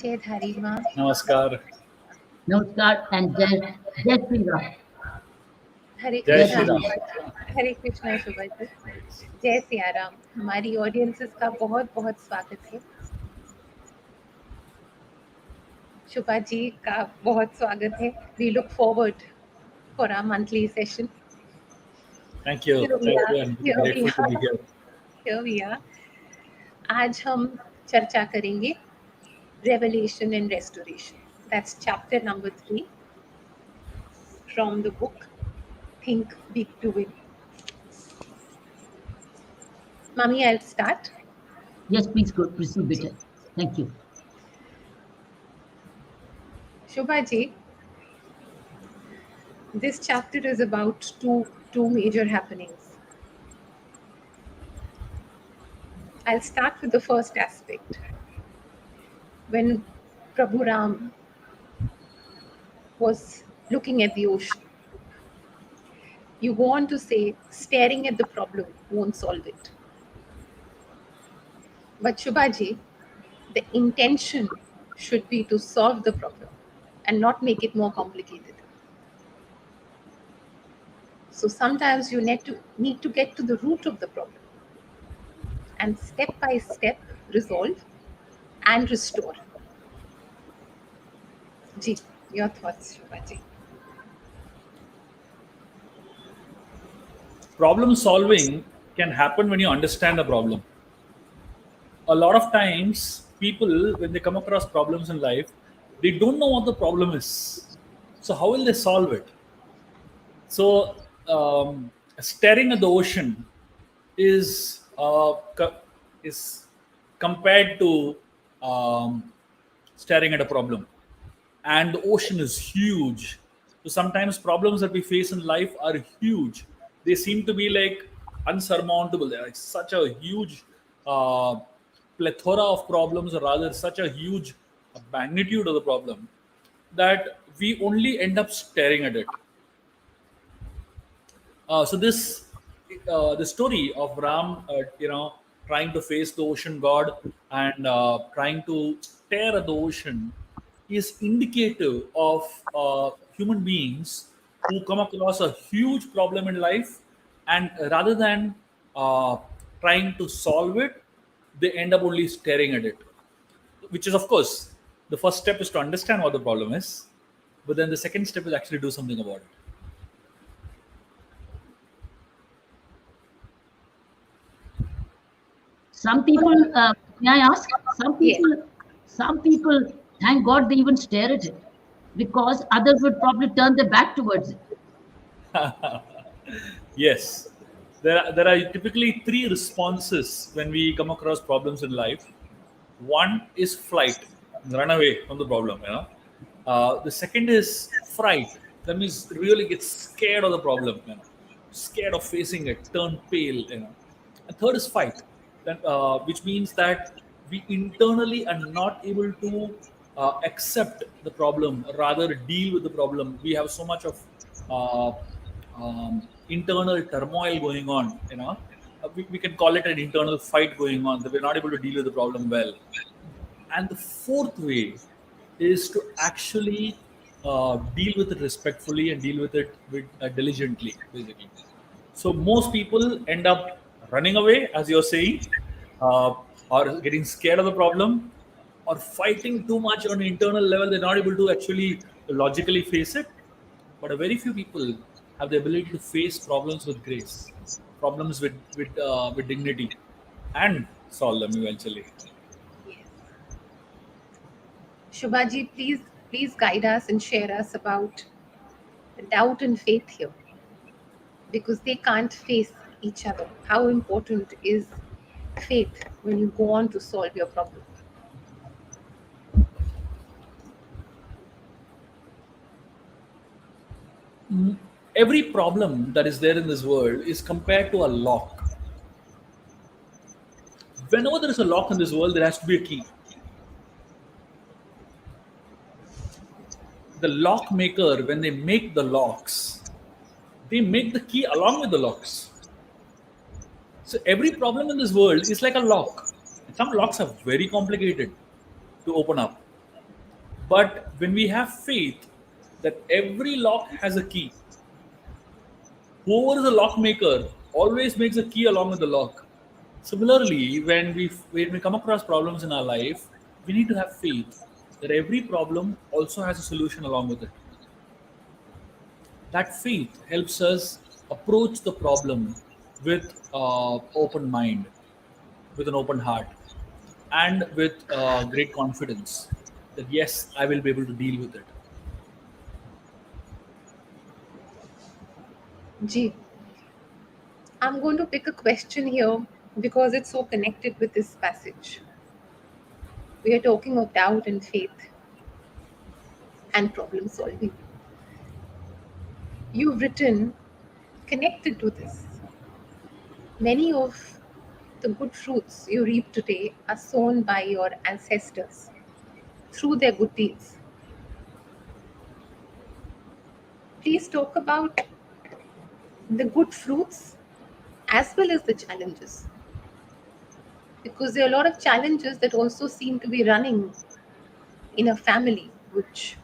जय धारी माँ। नमस्कार। Namaskar and Jai Shri Ram. हरे जय कृष्णा श्री राम। हरे कृष्णा शुभा जी। जय सिया राम। हमारी ऑडियंसेस का बहुत बहुत स्वागत है। शुभा जी का बहुत स्वागत है। We look forward for our monthly session. Thank you. I'm grateful to be here. Here we are. आज हम चर्चा करेंगे Revelation and Restoration. That's chapter number 3 from the book Think Big to Win. Mami, I'll start. Yes, please go proceed with it. Thank you. Shubha ji, this chapter is about two major happenings. I'll start with the first aspect. When Prabhu Ram was looking at the ocean, you go on to say, staring at the problem won't solve it. But Shubha ji, the intention should be to solve the problem and not make it more complicated. So sometimes you need to get to the root of the problem and step by step resolve and restore. Ji, your thoughts, Shubha ji. Problem solving can happen when you understand the problem. A lot of times, people, when they come across problems in life, they don't know what the problem is. So, how will they solve it? So, staring at the ocean is is compared to staring at a problem, and the ocean is huge. So sometimes problems that we face in life are huge. They seem to be like unsurmountable. They're like such a huge uh, plethora of problems, or rather, such a huge magnitude of the problem that we only end up staring at it. So this the story of Ram, trying to face the ocean god and trying to stare at the ocean is indicative of human beings who come across a huge problem in life, and rather than uh, trying to solve it, they end up only staring at it. Which is, of course, the first step is to understand what the problem is, but then the second step is actually do something about it. Some people, may I ask? Some people, thank God they even stare at it, because others would probably turn their back towards it. Yes, there are typically three responses when we come across problems in life. One is flight, run away from the problem. The second is fright. That means really get scared of the problem. Scared of facing it, turn pale. And third is fight, which means that we internally are not able to accept the problem, rather deal with the problem. We have so much of uh, internal turmoil going on. We can call it an internal fight going on, that we're not able to deal with the problem well. And the fourth way is to actually deal with it respectfully and deal with it diligently, basically. So most people end up running away, as you're saying, or getting scared of the problem, or fighting too much on an internal level. They're not able to actually logically face it, but a very few people have the ability to face problems with grace, problems with dignity, and solve them eventually. Yes. Shubhaji, please guide us and share us about doubt and faith here, because they can't face each other. How important is faith when you go on to solve your problem? Every problem that is there in this world is compared to a lock. Whenever there is a lock in this world, there has to be a key. The lock maker, when they make the locks, they make the key along with the locks. So every problem in this world is like a lock. Some locks are very complicated to open up. But when we have faith that every lock has a key, whoever is a lock maker always makes a key along with the lock. Similarly, when we come across problems in our life, we need to have faith that every problem also has a solution along with it. That faith helps us approach the problem with open mind, with an open heart, and with great confidence that yes, I will be able to deal with it. Ji, I'm going to pick a question here because it's so connected with this passage. We are talking of doubt and faith and problem solving. You've written, connected to this, many of the good fruits you reap today are sown by your ancestors through their good deeds. Please talk about the good fruits as well as the challenges, because there are a lot of challenges that also seem to be running in a family, which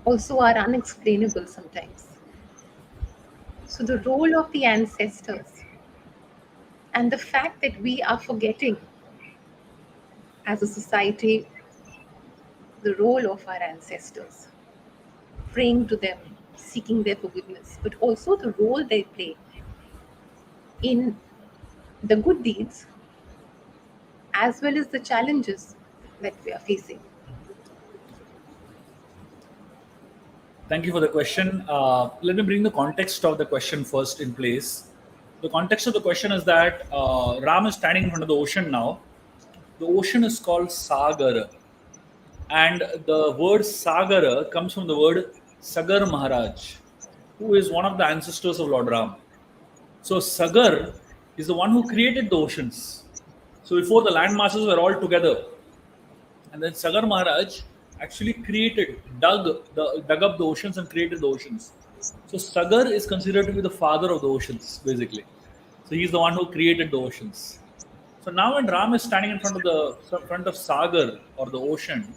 also are unexplainable sometimes. So, the role of the ancestors and the fact that we are forgetting as a society the role of our ancestors, praying to them, seeking their forgiveness, but also the role they play in the good deeds as well as the challenges that we are facing. Thank you for the question. Let me bring the context of the question first in place. The context of the question is that Ram is standing in front of the ocean now. The ocean is called Sagar, and the word Sagara comes from the word Sagar Maharaj, who is one of the ancestors of Lord Ram. So Sagar is the one who created the oceans. So before the land masses were all together, and then Sagar Maharaj actually dug up the oceans and created the oceans. So Sagar is considered to be the father of the oceans, basically. So he's the one who created the oceans. So now when Ram is standing in front of Sagar or the ocean,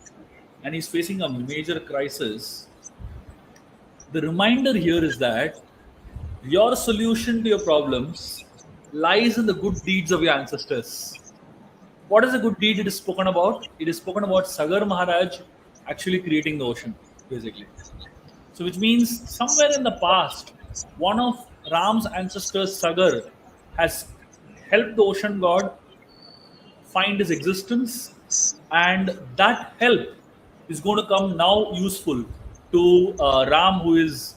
and he's facing a major crisis, the reminder here is that your solution to your problems lies in the good deeds of your ancestors. What is a good deed it is spoken about? It is spoken about Sagar Maharaj actually creating the ocean, basically. So, which means somewhere in the past, one of Ram's ancestors, Sagar, has helped the ocean god find his existence, and that help is going to come now useful to Ram, who is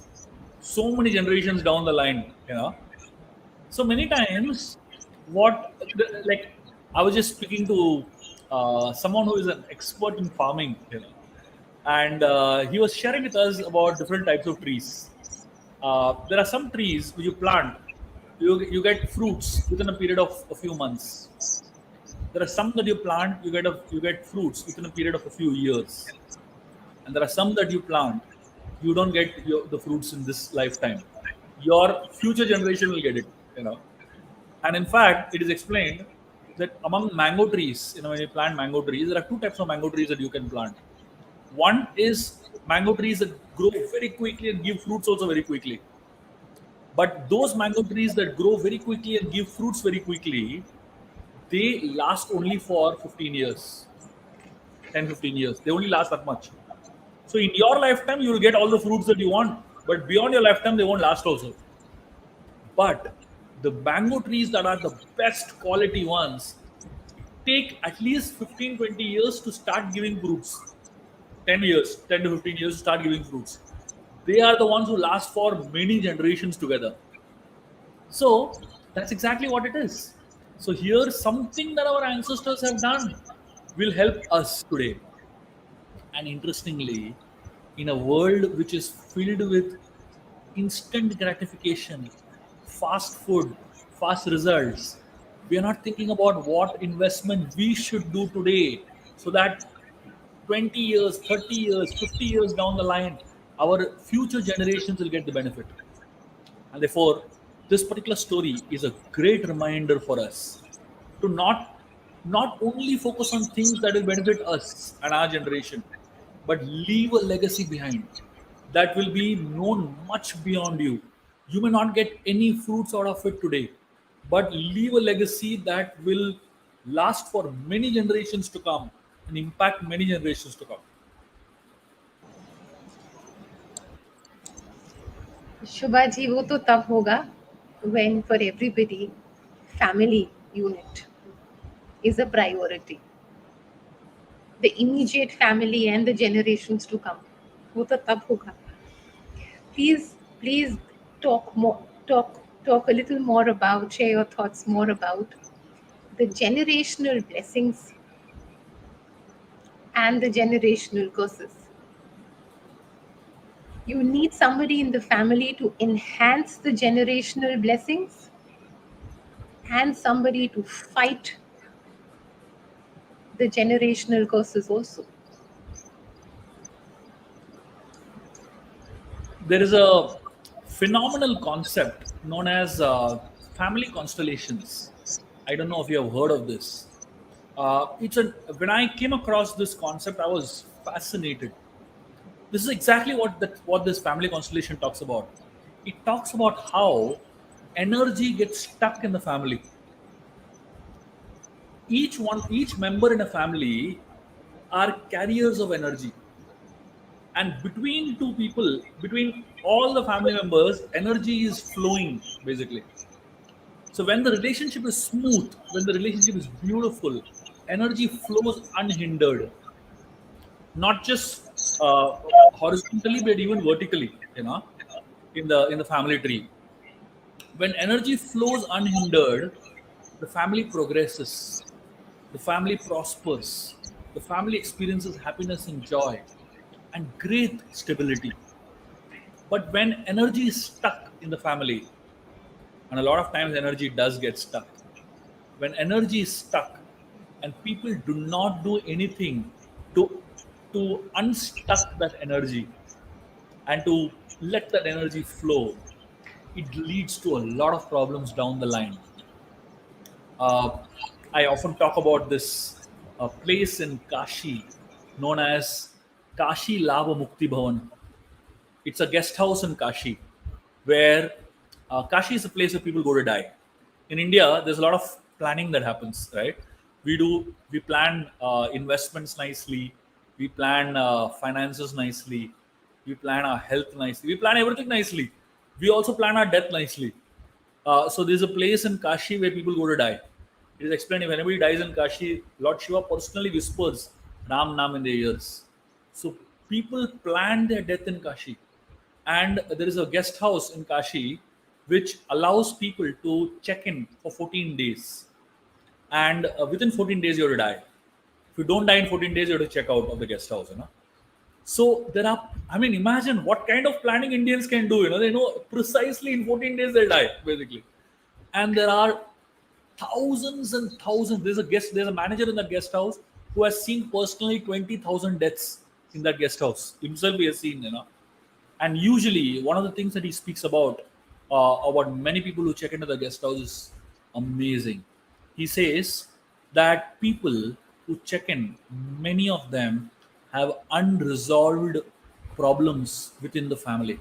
so many generations down the line. So many times, like I was just speaking to someone who is an expert in farming, and he was sharing with us about different types of trees. There are some trees which you plant, you get fruits within a period of a few months. There are some that you plant, you get fruits within a period of a few years, and there are some that you plant, you don't get the fruits in this lifetime. Your future generation will get it. And in fact, it is explained that among mango trees, when you plant mango trees, there are two types of mango trees that you can plant. One is mango trees that grow very quickly and give fruits also very quickly. But those mango trees that grow very quickly and give fruits very quickly, they last only for 15 years, 10, 15 years. They only last that much. So in your lifetime, you will get all the fruits that you want, but beyond your lifetime, they won't last also. But the mango trees that are the best quality ones take at least 15, 20 years to start giving fruits. 10 years, 10 to 15 years to start giving fruits. They are the ones who last for many generations together. So that's exactly what it is. So here, something that our ancestors have done will help us today. And interestingly, in a world which is filled with instant gratification, fast food, fast results, we are not thinking about what investment we should do today so that 20 years, 30 years, 50 years down the line, our future generations will get the benefit. And therefore, this particular story is a great reminder for us to not only focus on things that will benefit us and our generation, but leave a legacy behind that will be known much beyond you. You may not get any fruits out of it today, but leave a legacy that will last for many generations to come and impact many generations to come. शुभा जी, वो तो तब होगा when for everybody family unit is a priority. The immediate family and the generations to come. वो तो तब होगा. Please talk a little more about, share your thoughts more about the generational blessings and the generational curses. You need somebody in the family to enhance the generational blessings and somebody to fight the generational curses also. There is a phenomenal concept known as family constellations. I don't know if you have heard of this. It's a When I came across this concept, I was fascinated. This is exactly what this family constellation talks about. It talks about how energy gets stuck in the family. Each member in a family are carriers of energy, and between two people, between all the family members, energy is flowing basically. So when the relationship is smooth, when the relationship is beautiful, energy flows unhindered, not just horizontally but even vertically. In the family tree, when energy flows unhindered, the family progresses, the family prospers, the family experiences happiness and joy, and great stability. But when energy is stuck in the family, and a lot of times energy does get stuck, when energy is stuck and people do not do anything to unstuck that energy and to let that energy flow, it leads to a lot of problems down the line. uh, I often talk about this place in Kashi known as Kashi Lava Mukti Bhavan. It's a guest house in Kashi where Kashi is a place where people go to die. In India, there's a lot of planning that happens, right? We plan investments nicely, we plan finances nicely, we plan our health nicely, we plan everything nicely. We also plan our death nicely. So there's a place in Kashi where people go to die. It is explained if anybody dies in Kashi, Lord Shiva personally whispers Ram Nam in their ears. So people plan their death in Kashi. And there is a guest house in Kashi which allows people to check in for 14 days. And within 14 days, you have to die. If you don't die in 14 days, you have to check out of the guest house. So there are, I mean, imagine what kind of planning Indians can do. They know precisely in 14 days they'll die, basically. And there are thousands and thousands. There's a manager in that guest house who has seen personally 20,000 deaths in that guest house. Himself he has seen. And usually, one of the things that he speaks about many people who check into the guest house is amazing. He says that people who check in, many of them have unresolved problems within the family.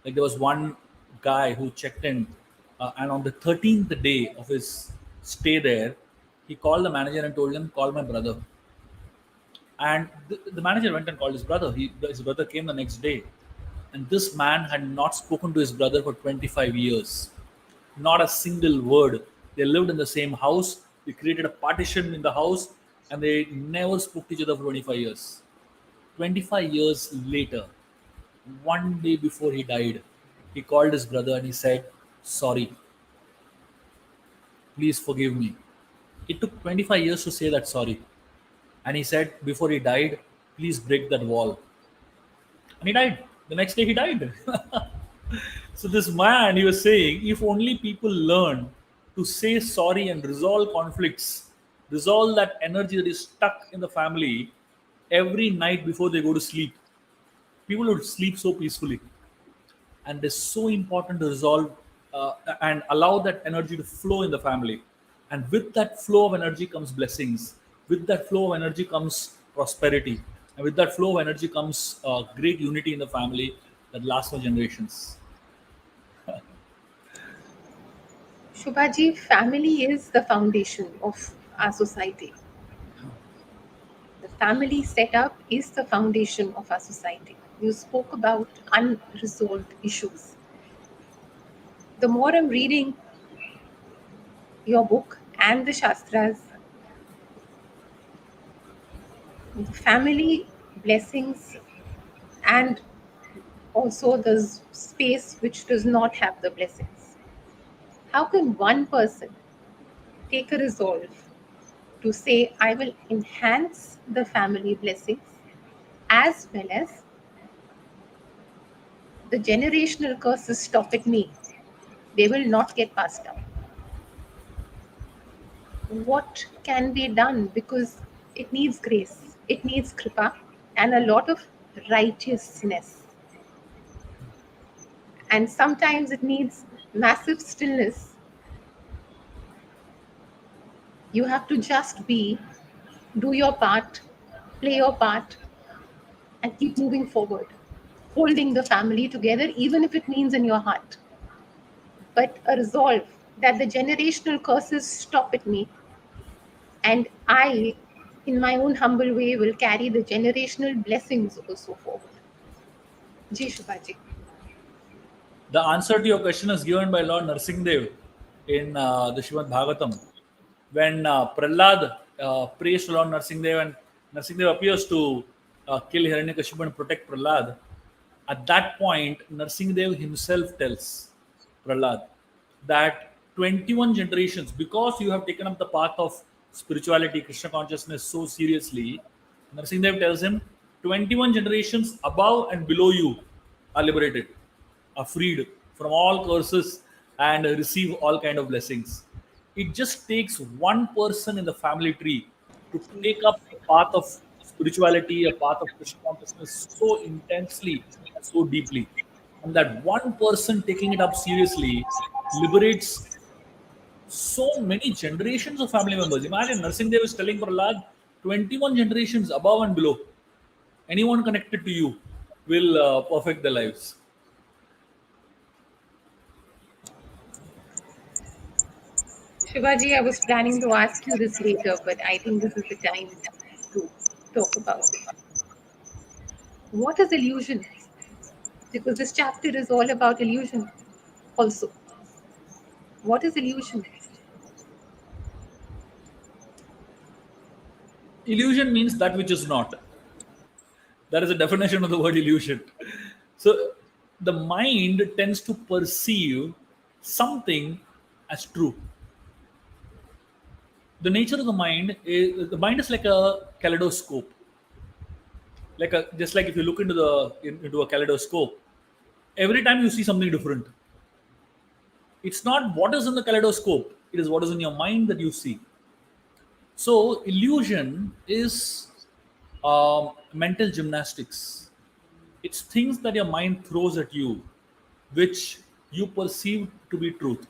Like there was one guy who checked in, and on the 13th day of his stay there, he called the manager and told him, "Call my brother." And the manager went and called his brother. His brother came the next day, and this man had not spoken to his brother for 25 years. Not a single word. They lived in the same house. They created a partition in the house, and they never spoke to each other for 25 years. 25 years later, one day before he died, he called his brother and he said, "Sorry, please forgive me." It took 25 years to say that sorry. And he said, before he died, "Please break that wall." And he died. The next day, he died. So, this man, he was saying, if only people learn to say sorry and resolve conflicts, resolve that energy that is stuck in the family every night before they go to sleep, people would sleep so peacefully. And it's so important to resolve and allow that energy to flow in the family. And with that flow of energy comes blessings. With that flow of energy comes prosperity. And with that flow of energy comes great unity in the family that lasts for generations. Shubhaji, family is the foundation of our society. The family setup is the foundation of our society. You spoke about unresolved issues. The more I'm reading your book and the Shastras, the family blessings and also the space which does not have the blessings. How can one person take a resolve to say, I will enhance the family blessings as well as the generational curses stop at me? They will not get passed down. What can be done? Because it needs grace, it needs kripa, and a lot of righteousness. And sometimes it needs massive stillness. You have to just be, do your part, play your part, and keep moving forward, holding the family together, even if it means in your heart. But a resolve that the generational curses stop at me, and I, in my own humble way, will carry the generational blessings also forward. Ji Shubhaji. The answer to your question is given by Lord Narsingdev in the Srimad Bhagavatam. When Prahlad prays to Lord Narsingdev and Narsingdev appears to kill Hiranyakashipu and protect Prahlad, at that point, Narsingdev himself tells Prahlad that 21 generations, because you have taken up the path of spirituality, Krishna consciousness so seriously, Narsingdev tells him 21 generations above and below you are liberated, are freed from all curses and receive all kind of blessings. It just takes one person in the family tree to take up a path of spirituality, a path of Krishna consciousness so intensely and so deeply. And that one person taking it up seriously liberates so many generations of family members. Imagine Nursing Dev is telling Prahlad 21 generations above and below. Anyone connected to you will perfect their lives. Shivaji, I was planning to ask you this later, but I think this is the time to talk about it. What is illusion? Because this chapter is all about illusion also. What is illusion? Illusion means that which is not. That is a definition of the word illusion. So the mind tends to perceive something as true. The nature of the mind is like a kaleidoscope. Just like if you look into a kaleidoscope, every time you see something different. It's not what is in the kaleidoscope, it is what is in your mind that you see. So illusion is mental gymnastics. It's things that your mind throws at you, which you perceive to be truth,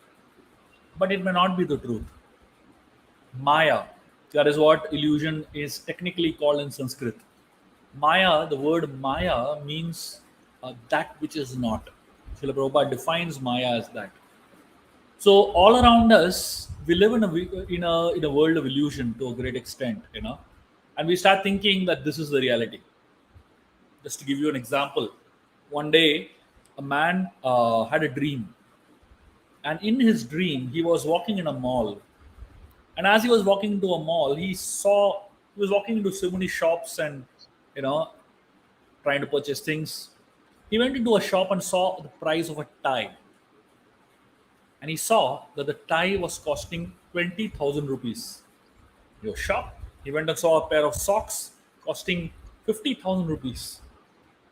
but it may not be the truth. Maya, that is what illusion is technically called in Sanskrit. Maya, the word Maya means that which is not. Srila Prabhupada defines Maya as that. So all around us, we live in a world of illusion to a great extent. and we start thinking that this is the reality. Just to give you an example, one day a man had a dream, and in his dream he was walking in a mall, and as he was walking into a mall, he was walking into so many shops and, you know, trying to purchase things. He went into a shop and saw the price of a tie, and he saw that the tie was costing 20,000 rupees. He was shocked. He went and saw a pair of socks costing 50,000 rupees.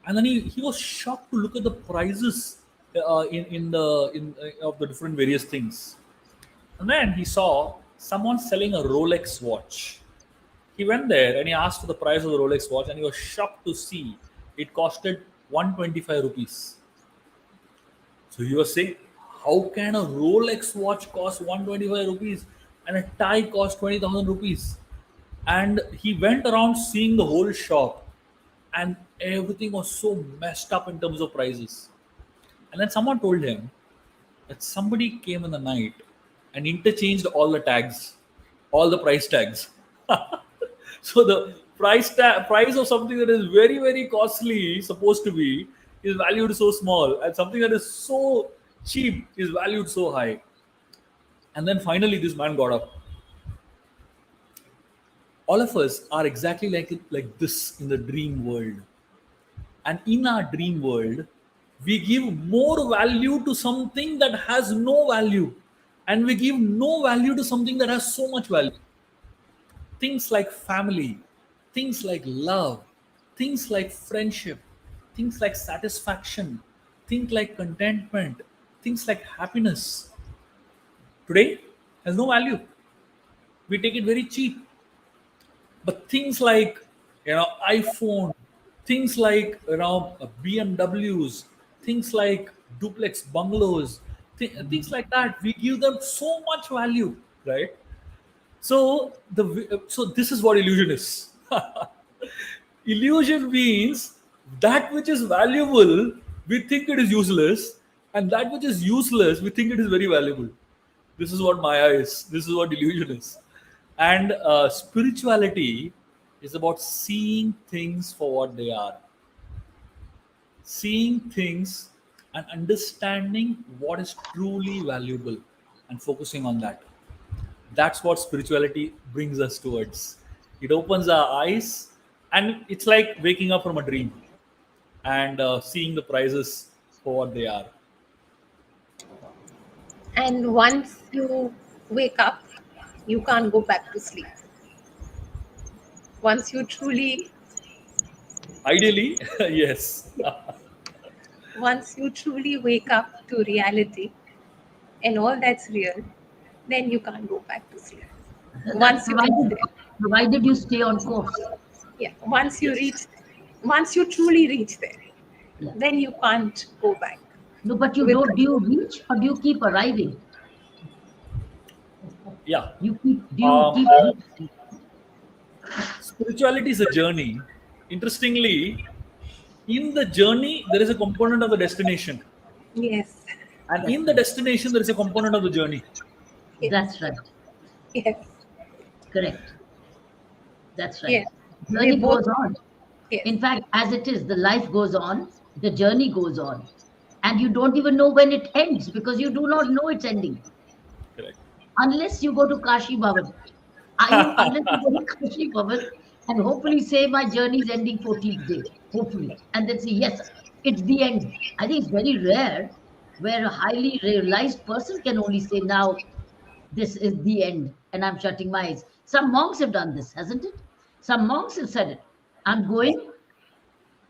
And then he was shocked to look at the prices of the different various things. And then he saw someone selling a Rolex watch. He went there and he asked for the price of the Rolex watch, and he was shocked to see it costed 125 rupees. So he was saying, how can a Rolex watch cost 125 rupees and a tie cost 20,000 rupees? And he went around seeing the whole shop, and everything was so messed up in terms of prices. And then someone told him that somebody came in the night and interchanged all the tags, all the price tags. So the price of something that is very, very costly, supposed to be, is valued so small, and something that is so cheap is valued so high. And then finally this man got up. All of us are exactly like this in the dream world. And in our dream world, we give more value to something that has no value, and we give no value to something that has so much value. Things like family, things like love, things like friendship, things like satisfaction, things like contentment, things like happiness today has no value. We take it very cheap. But things like, iPhone, things like, BMWs, things like duplex bungalows, things like that, we give them so much value, right? So this is what illusion is. Illusion means that which is valuable, we think it is useless, and that which is useless, we think it is very valuable. This is what Maya is. This is what illusion is. And spirituality is about seeing things for what they are, seeing things and understanding what is truly valuable and focusing on that. That's what spirituality brings us towards. It opens our eyes, and it's like waking up from a dream and seeing the prizes for what they are. And once you wake up, you can't go back to sleep. Once you truly, Ideally, yes. once you truly wake up to reality and all that's real, then you can't go back to sleep. That's Once you reach there, provided you stay on course. yeah. Yes. Once you truly reach there, Yeah. then you can't go back. No, but you With don't. Do you reach or do you keep arriving? Yeah. You keep. Do you Um, keep? Spirituality is a journey. Interestingly, in the journey, there is a component of the destination. yes, And That's in the right. destination, there is a component of the journey. yes, That's right. yes, Correct. That's right. yes. They Journey both, goes on. yes. In fact, as it is, the life goes on, the journey goes on, and you don't even know when it ends because you do not know it's ending Correct. unless you go to Kashi Bhavan. Are you unless you go to Kashi Bhavan and hopefully say my journey is ending 14th day, hopefully, and then say yes, it's the end. I think it's very rare where a highly realized person can only say now this is the end and I'm shutting my eyes. Some monks have done this, hasn't it? Some monks have said it. I'm Yeah. going.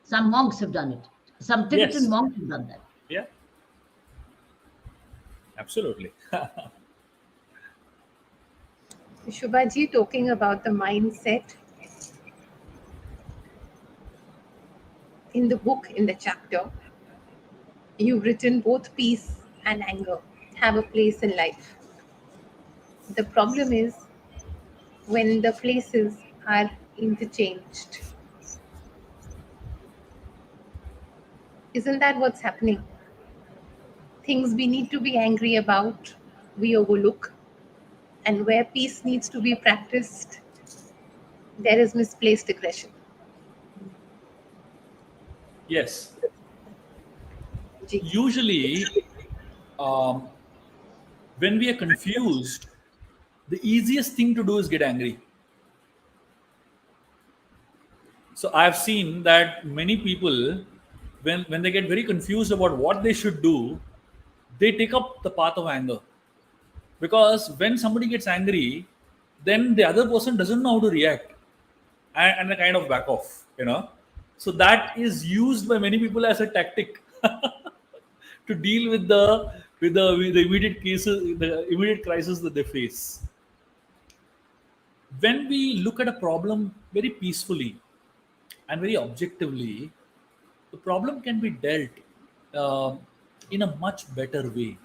Some monks have done it. Some Tibetan Yes. monks have done that. Yeah. Absolutely. Shubhaji, talking about the mindset, in the book, in the chapter, you've written both peace and anger have a place in life. The problem is when the places are interchanged. Isn't that what's happening? Things we need to be angry about, we overlook. And where peace needs to be practiced, there is misplaced aggression. Yes. Ji. Usually, um, when we are confused, the easiest thing to do is get angry. So I've seen that many people, when they get very confused about what they should do, they take up the path of anger. Because when somebody gets angry, then the other person doesn't know how to react, and they kind of back off, So that is used by many people as a tactic to deal with the immediate cases, the immediate crisis that they face. When we look at a problem very peacefully and very objectively, the problem can be dealt uh, in a much better way,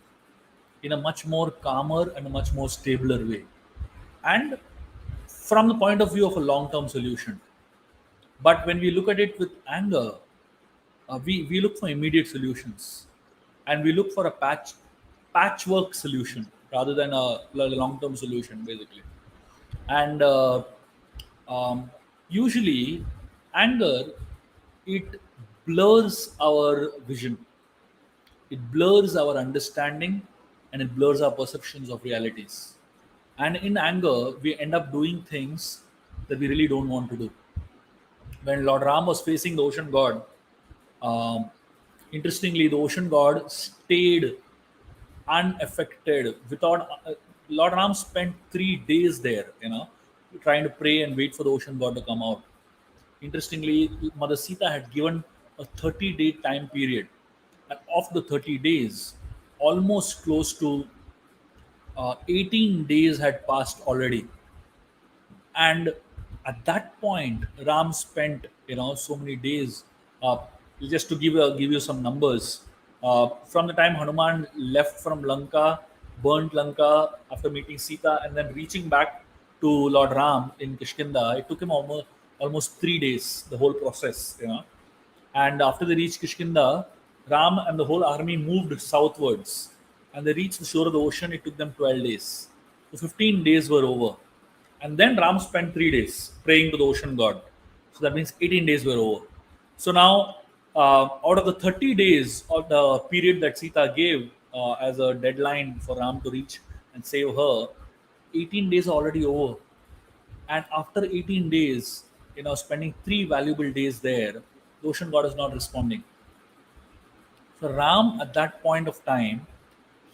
in a much more calmer and a much more stabler way, and from the point of view of a long-term solution. But when we look at it with anger, we look for immediate solutions, and we look for a patchwork solution rather than a long-term solution, basically. And usually, anger, it blurs our vision, it blurs our understanding, and it blurs our perceptions of realities. And in anger, we end up doing things that we really don't want to do. When Lord Ram was facing the ocean god, um, interestingly, the ocean god stayed unaffected. Without Lord Ram spent 3 days there, trying to pray and wait for the ocean god to come out. Interestingly, Mother Sita had given a 30-day time period, and of the 30 days, almost close to 18 days had passed already. And at that point, Ram spent so many days. uh, just to give you some numbers, from the time Hanuman left from Lanka, burnt Lanka after meeting Sita, and then reaching back to Lord Ram in Kishkinda, it took him almost 3 days, the whole process. And after they reached Kishkinda, Ram and the whole army moved southwards, and they reached the shore of the ocean. It took them 12 days. So 15 days were over. And then Ram spent 3 days praying to the ocean god. So that means 18 days were over. So now, out of the 30 days of the period that Sita gave as a deadline for Ram to reach and save her, 18 days are already over. And after 18 days, spending 3 valuable days there, the ocean god is not responding. So Ram, at that point of time,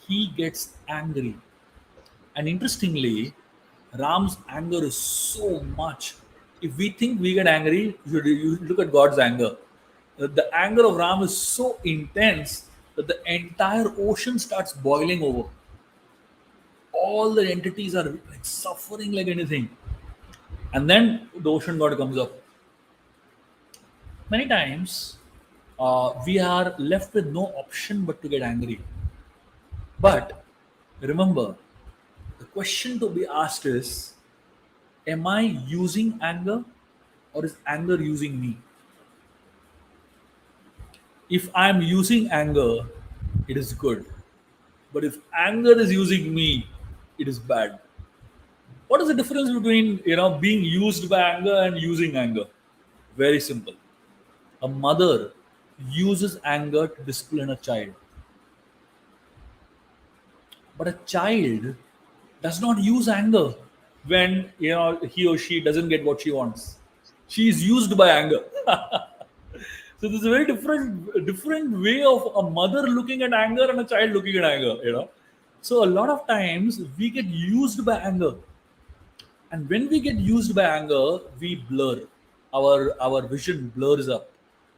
he gets angry. And interestingly, Ram's anger is so much. If we think we get angry, you look at God's anger. The anger of Ram is so intense that the entire ocean starts boiling over. All the entities are like suffering like anything. And then the ocean god comes up. Many times, we are left with no option but to get angry. But remember, the question to be asked is, am I using anger, or is anger using me? If I'm using anger, it is good. But if anger is using me, it is bad. What is the difference between being used by anger and using anger? Very simple. A mother uses anger to discipline a child, but a child does not use anger when he or she doesn't get what she wants. She is used by anger. So there's a very different way of a mother looking at anger and a child looking at anger. So a lot of times we get used by anger, and when we get used by anger, we blur, our vision blurs up,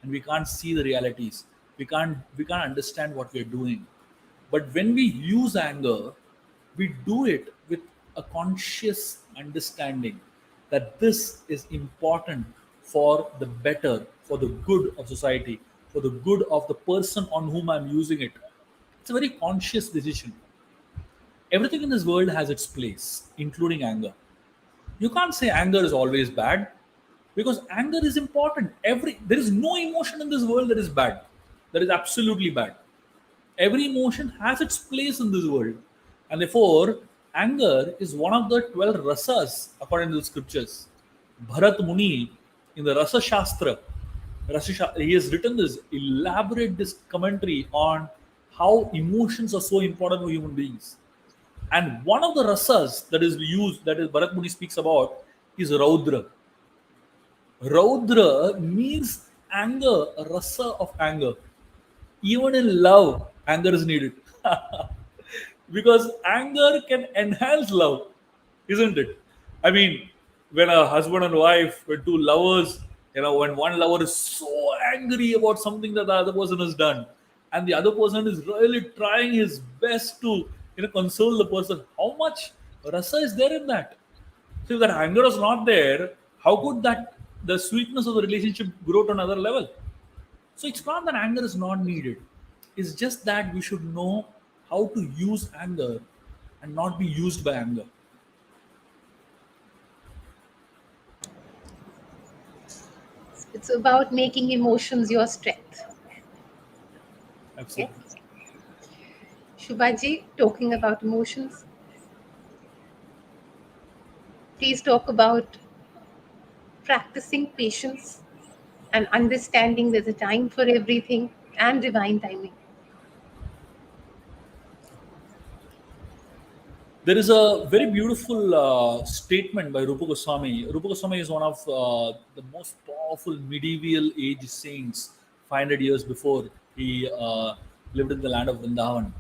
and we can't see the realities. We can't understand what we're doing. But when we use anger, we do it with a conscious understanding that this is important for the better, for the good of society, for the good of the person on whom I'm using it. It's a very conscious decision. Everything in this world has its place, including anger. You can't say anger is always bad, because anger is important. There is no emotion in this world that is bad, that is absolutely bad. Every emotion has its place in this world, and therefore anger is one of the 12 rasas according to the scriptures. Bharat Muni, in the Rasa Shastra, he has written this elaborate this commentary on how emotions are so important for human beings. And one of the rasas that is used, that is Bharat Muni speaks about, is Raudra. Raudra means anger, a rasa of anger. Even in love, anger is needed. Because anger can enhance love, isn't it? I mean, when a husband and wife, when two lovers, when one lover is so angry about something that the other person has done, and the other person is really trying his best to console the person, how much rasa is there in that? So if that anger is not there, how could that the sweetness of the relationship grow to another level? So it's not that anger is not needed. It's just that we should know how to use anger and not be used by anger. It's about making emotions your strength. Okay. Absolutely. Shubhaji, talking about emotions, please talk about practicing patience and understanding there's a time for everything and divine timing. There is a very beautiful statement by Rupa Goswami. Rupa Goswami is one of the most powerful medieval age saints 500 years before he lived in the land of Vrindavan.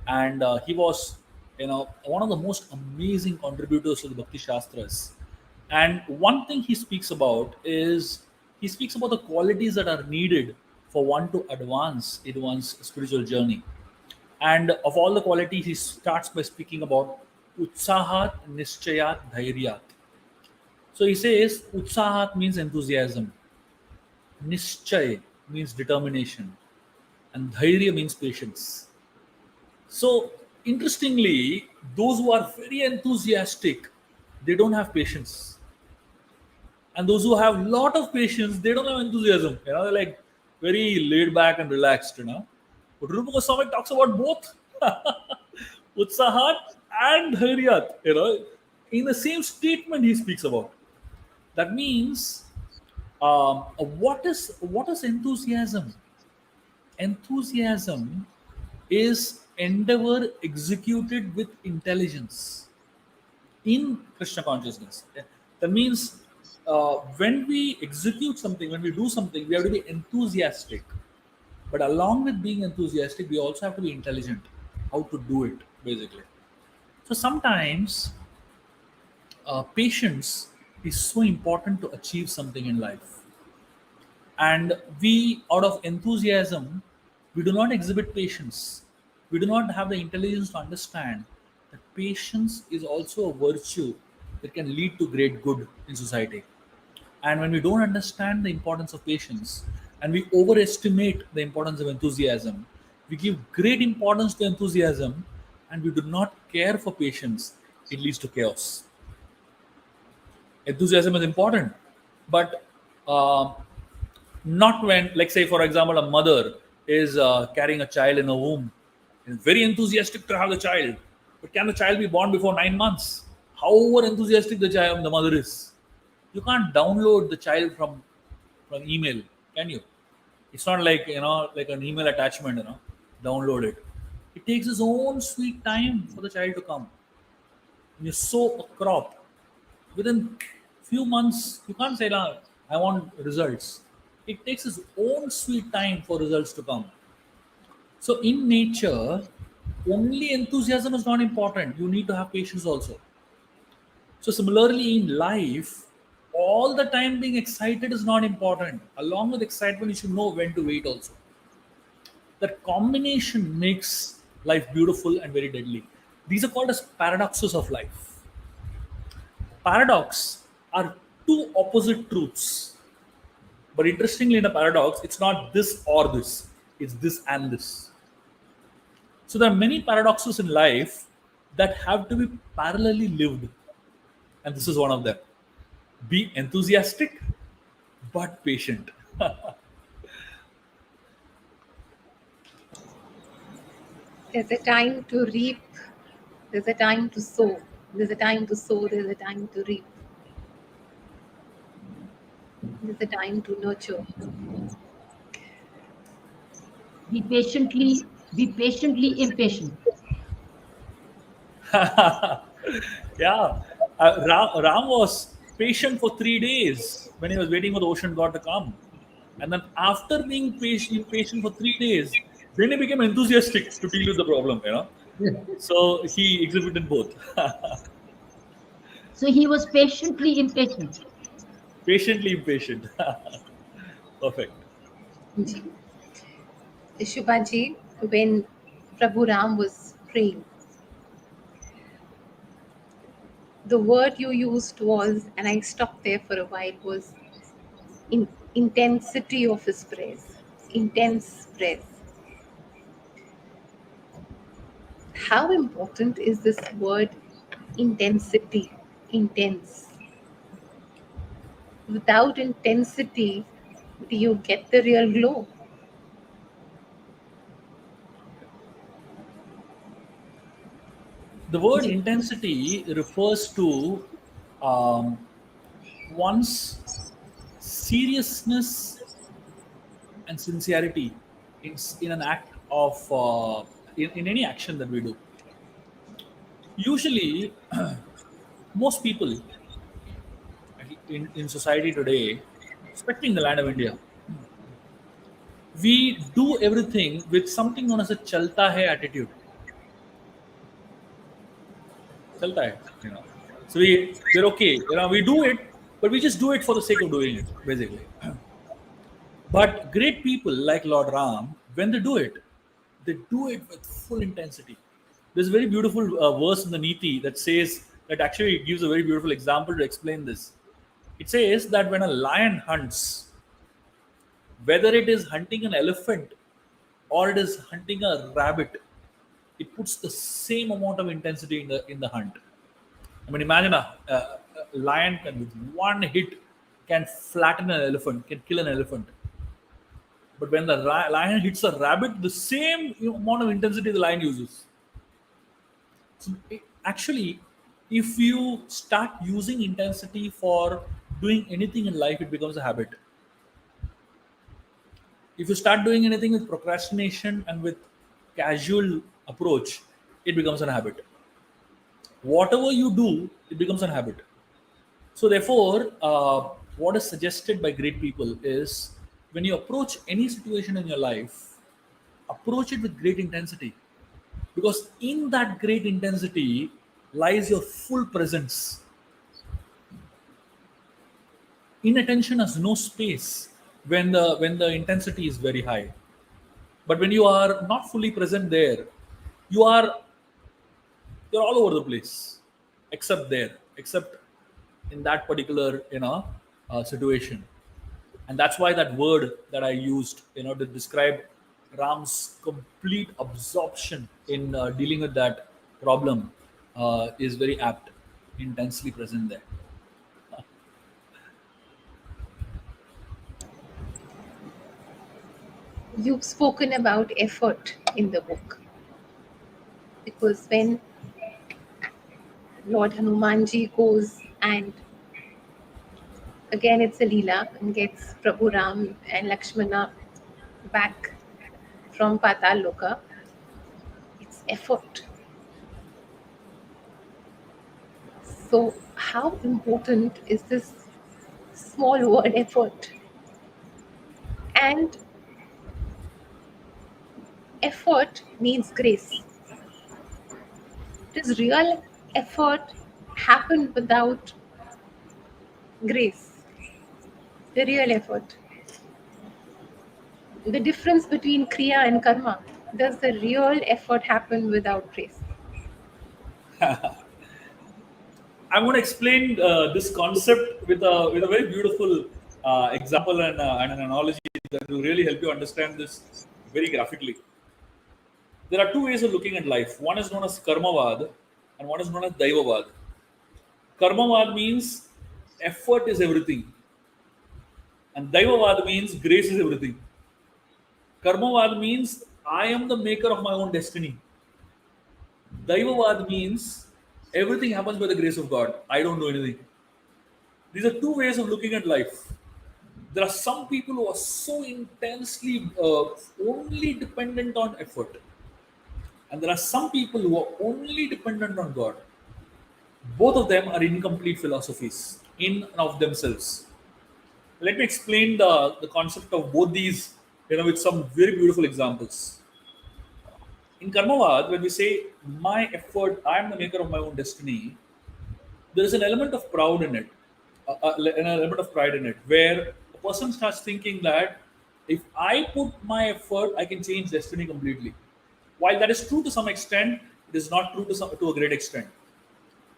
And he was, one of the most amazing contributors to the Bhakti Shastras. And one thing he speaks about is he speaks about the qualities that are needed for one to advance in one's spiritual journey. And of all the qualities, he starts by speaking about Utsahat, Nischayat, Dhairyat. So he says Utsahat means enthusiasm, Nischay means determination, and Dhairya means patience. So interestingly, those who are very enthusiastic, they don't have patience. And those who have lot of patience, they don't have enthusiasm. They're like very laid back and relaxed. But Rupa Goswami talks about both. Utsahat and Dhairyat, in the same statement he speaks about. That means, what is enthusiasm? Enthusiasm is endeavor executed with intelligence in Krishna consciousness. That means, when we execute something, when we do something, we have to be enthusiastic. But along with being enthusiastic, we also have to be intelligent how to do it, basically. So sometimes patience is so important to achieve something in life. And we, out of enthusiasm, we do not exhibit patience. We do not have the intelligence to understand that patience is also a virtue that can lead to great good in society. And when we don't understand the importance of patience and we overestimate the importance of enthusiasm, we give great importance to enthusiasm and we do not care for patience, it leads to chaos. Enthusiasm is important, but uh, not when, like, say, for example, a mother is carrying a child in a womb and very enthusiastic to have the child. But can the child be born before 9 months? However enthusiastic the mother is, you can't download the child from email, can you? It's not like like an email attachment. Download it. It takes its own sweet time for the child to come. When you sow a crop, within few months, you can't say, "Nah, I want results." It takes its own sweet time for results to come. So in nature, only enthusiasm is not important. You need to have patience also. So similarly in life, all the time being excited is not important. Along with excitement, you should know when to wait also. That combination makes life beautiful and very deadly. These are called as paradoxes of life. Paradox are two opposite truths. But interestingly, in a paradox, it's not this or this, it's this and this. So there are many paradoxes in life that have to be parallelly lived. And this is one of them. Be enthusiastic but patient. There's a time to reap, there's a time to sow, there's a time to sow, there's a time to reap. There's a time to nurture. Be patiently impatient. Yeah, Ram was patient for 3 days when he was waiting for the ocean god to come, and then after being patient for 3 days, then he became enthusiastic to deal with the problem. So he exhibited both. So he was patiently impatient. Patiently impatient. Perfect. Shubhaji, when Prabhu Ram was praying, the word you used was, and I stopped there for a while, was in intensity of his prayers. Intense prayers. How important is this word intensity? Intense. Without intensity, do you get the real glow? The word intensity refers to um, one's seriousness and sincerity in an act of in any action that we do. Usually, most people in society today, especially in the land of India, we do everything with something known as a chalta hai attitude. Chalta hai, you know. So we're okay. We do it, but we just do it for the sake of doing it, basically. But great people like Lord Ram, when they do it with full intensity. There's a very beautiful verse in the Niti that says that actually it gives a very beautiful example to explain this. It says that when a lion hunts, whether it is hunting an elephant or it is hunting a rabbit, it puts the same amount of intensity in the hunt. I mean, imagine a lion can with one hit can flatten an elephant, can kill an elephant. But when the lion hits a rabbit, the same amount of intensity the lion uses. So actually, if you start using intensity for doing anything in life, it becomes a habit. If you start doing anything with procrastination and with casual approach, it becomes a habit. Whatever you do, it becomes a habit. So therefore, what is suggested by great people is when you approach any situation in your life, approach it with great intensity, because in that great intensity lies your full presence. Inattention has no space when the intensity is very high. But when you are not fully present there, you are you're all over the place, except in that particular situation. And that's why that word that I used to describe Ram's complete absorption in dealing with that problem is very apt, intensely present there. You've spoken about effort in the book because when Lord Hanumanji goes and again it's a Leela and gets Prabhu Ram and Lakshmana back from Patal Loka, it's effort. So, how important is this small word effort? And effort needs grace. Does real effort happen without grace? The real effort. The difference between Kriya and Karma. Does the real effort happen without grace? I'm going to explain this concept with a very beautiful example and an analogy that will really help you understand this very graphically. There are two ways of looking at life. One is known as karmavad, and one is known as daivavad. Karmavad means effort is everything, and daivavad means grace is everything. Karmavad means I am the maker of my own destiny. Daivavad means everything happens by the grace of God. I don't do anything. These are two ways of looking at life. There are some people who are so intensely only dependent on effort, and there are some people who are only dependent on God. Both of them are incomplete philosophies in and of themselves. Let me explain the concept of both these, with some very beautiful examples. In Karmavad, when we say my effort, I am the maker of my own destiny, there is an element of proud in it, an element of pride in it, where a person starts thinking that if I put my effort, I can change destiny completely. While that is true to some extent, it is not true to a great extent.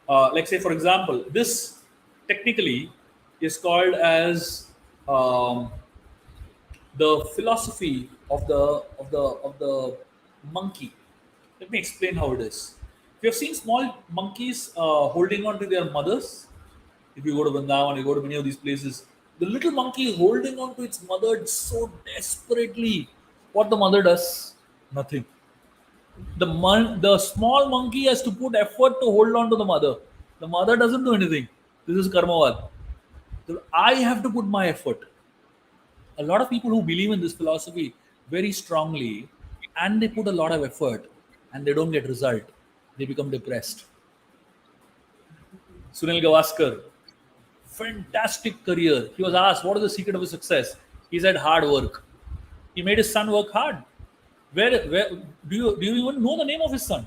Like say, for example, this technically is called as um, the philosophy of the monkey. Let me explain how it is. If you have seen small monkeys holding on to their mothers, if you go to Vrindavan, you go to many of these places, the little monkey is holding on to its mother so desperately. What the mother does? Nothing. The small monkey has to put effort to hold on to the mother. The mother doesn't do anything. This is karmavad. So I have to put my effort. A lot of people who believe in this philosophy very strongly, and they put a lot of effort and they don't get result, they become depressed. Sunil Gavaskar, fantastic career. He was asked what is the secret of his success. He said hard work. He made his son work hard. Where do you even know the name of his son?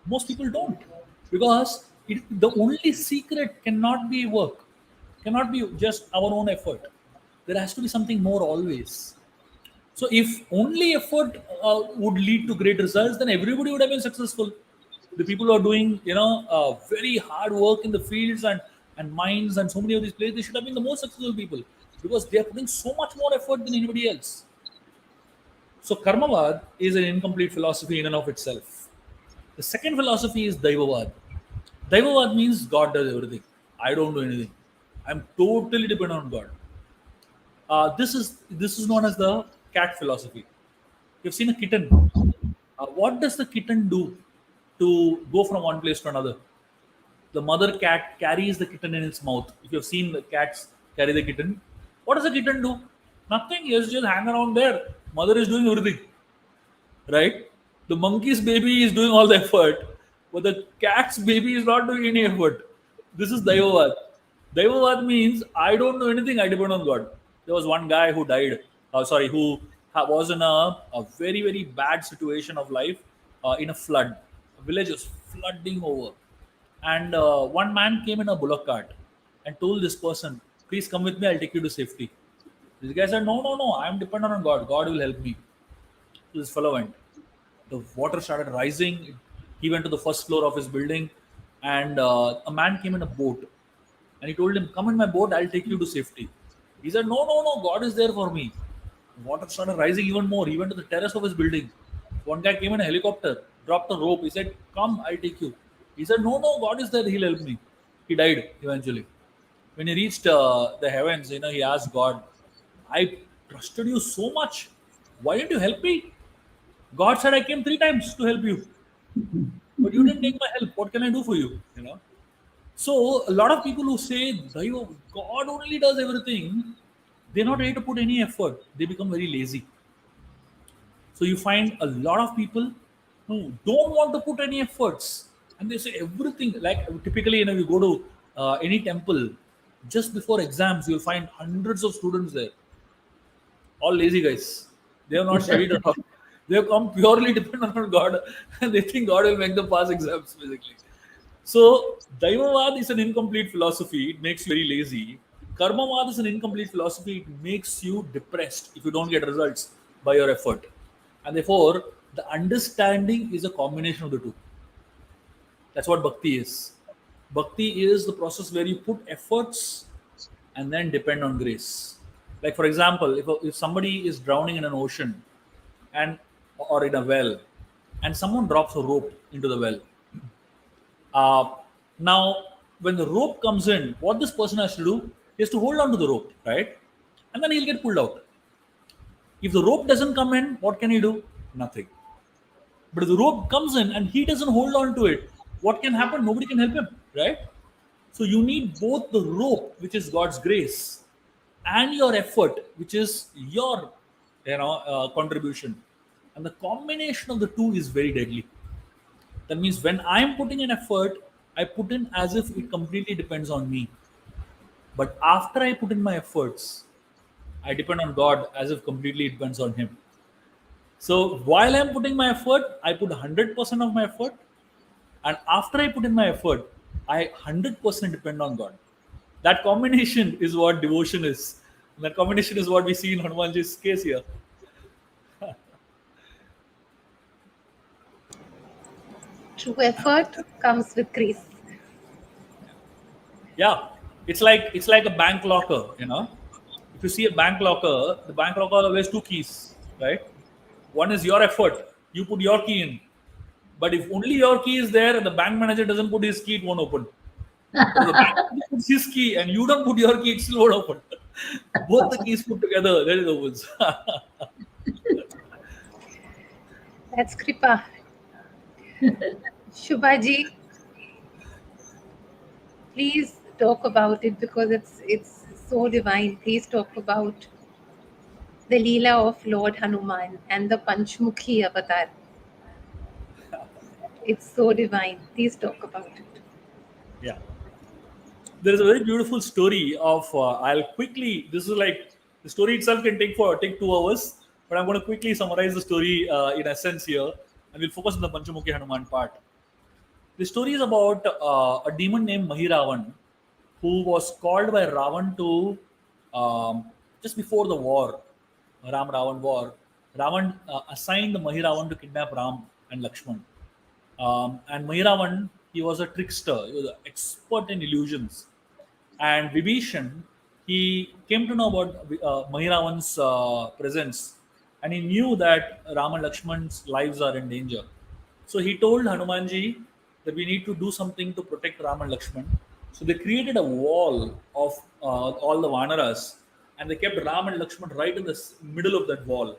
Most people don't, because the only secret cannot be work, cannot be just our own effort. There has to be something more always. So if only effort would lead to great results, then everybody would have been successful. The people who are doing very hard work in the fields and mines and so many of these places, they should have been the most successful people, because they are putting so much more effort than anybody else. So Karmavad is an incomplete philosophy in and of itself. The second philosophy is Daivavad. Daivavad means God does everything. I don't do anything. I'm totally dependent on God. This is known as the cat philosophy. You've seen a kitten. What does the kitten do to go from one place to another? The mother cat carries the kitten in its mouth. If you've seen the cats carry the kitten, what does the kitten do? Nothing. He just hang around there. Mother is doing everything, right? The monkey's baby is doing all the effort, but the cat's baby is not doing any effort. This is Daivavad. Daivavad means I don't do anything, I depend on God. There was one guy who died, who was in a very, very bad situation of life in a flood. A village was flooding over. And one man came in a bullock cart and told this person, please come with me, I'll take you to safety. This guy said, no, no, no, I'm dependent on God. God will help me. So this fellow went. The water started rising. He went to the first floor of his building, and a man came in a boat. And he told him, come in my boat, I'll take you to safety. He said, no, no, no, God is there for me. The water started rising even more. He went to the terrace of his building. One guy came in a helicopter, dropped a rope. He said, come, I'll take you. He said, no, no, God is there, he'll help me. He died eventually. When he reached the heavens, he asked God, I trusted you so much. Why didn't you help me? God said, I came 3 times to help you, but you didn't take my help. What can I do for you? So a lot of people who say God only does everything, they're not ready to put any effort. They become very lazy. So you find a lot of people who don't want to put any efforts, and they say everything. Like typically, you go to any temple, just before exams, you'll find hundreds of students there. All lazy guys. They have not studied at all. They have come purely dependent on God, and they think God will make them pass exams, basically. So, Daivavad is an incomplete philosophy. It makes you very lazy. Karmavad is an incomplete philosophy. It makes you depressed if you don't get results by your effort. And therefore, the understanding is a combination of the two. That's what bhakti is. Bhakti is the process where you put efforts and then depend on grace. Like, for example, if somebody is drowning in an ocean and or in a well, and someone drops a rope into the well. Now, when the rope comes in, what this person has to do is to hold on to the rope, right? And then he'll get pulled out. If the rope doesn't come in, what can he do? Nothing. But if the rope comes in and he doesn't hold on to it, what can happen? Nobody can help him, right? So you need both the rope, which is God's grace, and your effort, which is your contribution, and the combination of the two is very deadly. That means when I'm putting in effort, I put in as if it completely depends on me. But after I put in my efforts, I depend on God as if completely it depends on Him. So while I'm putting my effort, I put 100% of my effort, and after I put in my effort, I 100% depend on God. That combination is what devotion is. And that combination is what we see in Hanumanji's case here. True effort comes with grace. Yeah, it's like a bank locker. If you see a bank locker, the bank locker always two keys, right? One is your effort. You put your key in. But if only your key is there and the bank manager doesn't put his key, it won't open. But if the bank manager puts his key and you don't put your key, it still won't open. Both the keys put together, then it opens. That's Kripa. Shubhaji, please talk about it because it's so divine. Please talk about the Leela of Lord Hanuman and the Panchmukhi avatar. It's so divine. Please talk about it. Yeah. There is a very beautiful story of I'll quickly, this is like the story itself can take 2 hours, but I'm going to quickly summarize the story in essence here, and we'll focus on the Panchamuki Hanuman part. The story is about a demon named Mahiravan who was called by Ravan to just before the war, Ram Ravan war. Ravan assigned Mahiravan to kidnap Ram and Lakshman. And Mahiravan, he was a trickster, he was an expert in illusions. And Vibhishan, he came to know about Mahiravan's presence, and he knew that Ram and Lakshman's lives are in danger. So he told Hanumanji that we need to do something to protect Ram and Lakshman. So they created a wall of all the Vanaras, and they kept Ram and Lakshman right in the middle of that wall.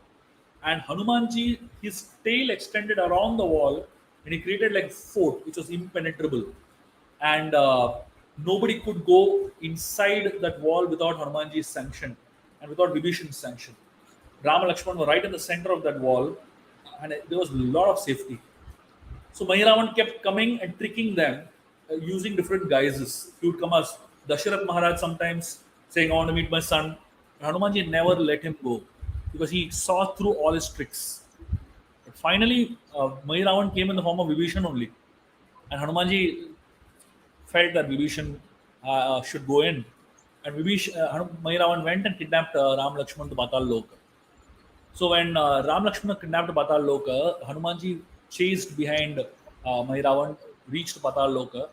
And Hanumanji, his tail extended around the wall, and he created like fort, which was impenetrable, and nobody could go inside that wall without Hanumanji's sanction and without Vibhishan's sanction. Ram and Lakshman were right in the center of that wall, and there was a lot of safety. So Mahiravan kept coming and tricking them using different guises. He would come as Dasharath Maharaj sometimes saying, I want to meet my son. And Hanumanji never let him go because he saw through all his tricks. But finally, Mahiravan came in the form of Vibhishan only. And Hanumanji felt that Vibhishan should go in. And Mahiravan went and kidnapped Ram Lakshman to Patal Loka. So when Ram Lakshmana kidnapped Patal Loka, Hanumanji chased behind Mahiravan, reached Patal Loka,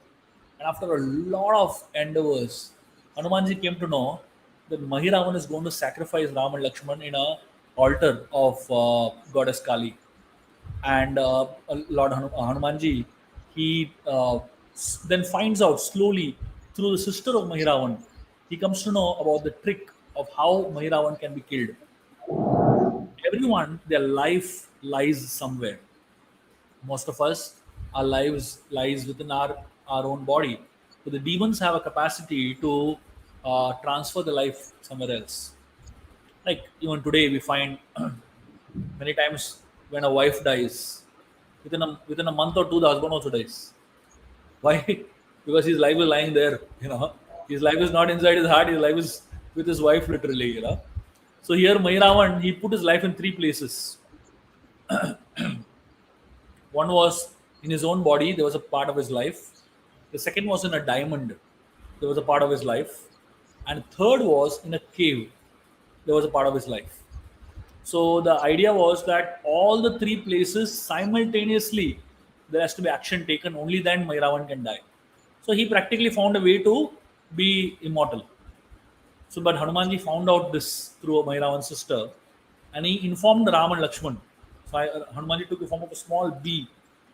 and after a lot of endeavors, Hanumanji came to know that Mahiravan is going to sacrifice Ram and Lakshman in a altar of goddess Kali. And Lord Hanumanji, he then finds out slowly through the sister of Mahiravan, he comes to know about the trick of how Mahiravan can be killed. Everyone, their life lies somewhere. Most of us, our lives lies within our own body, but the demons have a capacity to transfer the life somewhere else. Like even today we find many times when a wife dies, within a month or two the husband also dies. Why? Because his life is lying there. His life is not inside his heart, his life is with his wife literally. So here Mahiravan, he put his life in three places. One was in his own body, there was a part of his life. The second was in a diamond, there was a part of his life. And third was in a cave, there was a part of his life. So the idea was that all the three places simultaneously, there has to be action taken, only then Mahiravan can die. So he practically found a way to be immortal. So, but Hanumanji found out this through Mahiravan's sister, and he informed Ram and Lakshman. So, Hanumanji took the form of a small bee,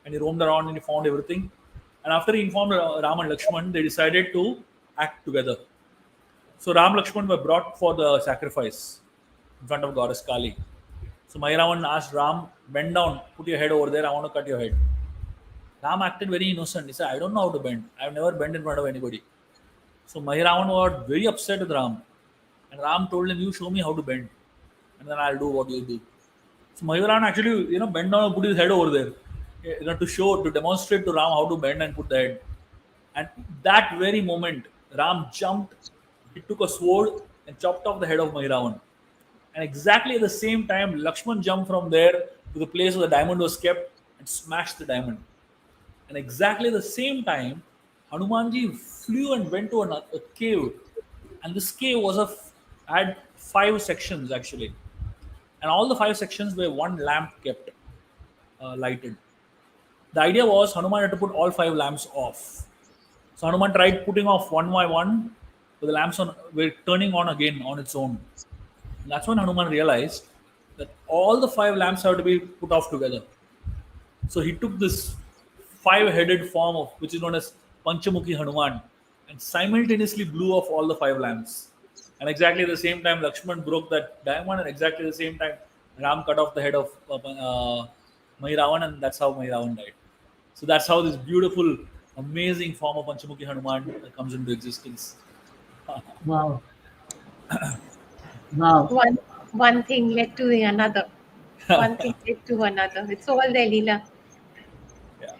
and he roamed around and he found everything. And after he informed Ram and Lakshman, they decided to act together. So, Ram and Lakshman were brought for the sacrifice in front of goddess Kali. So, Mahiravan asked Ram, "Bend down, put your head over there. I want to cut your head." Ram acted very innocent. He said, "I don't know how to bend. I've never bent in front of anybody." So Mahiravan was very upset with Ram. And Ram told him, "You show me how to bend, and then I'll do what you do." So Mayuran actually, bent down and put his head over there, to demonstrate to Ram how to bend and put the head. And that very moment, Ram jumped, he took a sword and chopped off the head of Mahiravan. And exactly at the same time, Lakshman jumped from there to the place where the diamond was kept and smashed the diamond. And exactly at the same time, Hanumanji flew and went to a cave. And this cave had 5 sections actually. And all the 5 sections were one lamp kept lighted. The idea was Hanuman had to put all 5 lamps off. So Hanuman tried putting off one by one, but the lamps were turning on again on its own. And that's when Hanuman realized that all the 5 lamps have to be put off together. So he took this 5-headed form of which is known as Panchamukhi Hanuman and simultaneously blew off all the 5 lamps. And exactly at the same time, Lakshman broke that diamond, and exactly at the same time, Ram cut off the head of Mahiravan, and that's how Mahiravan died. So that's how this beautiful, amazing form of Panchamukhi Hanuman comes into existence. Wow. Wow. One thing led to the another. One thing led to another. It's all there, Leela. Yeah.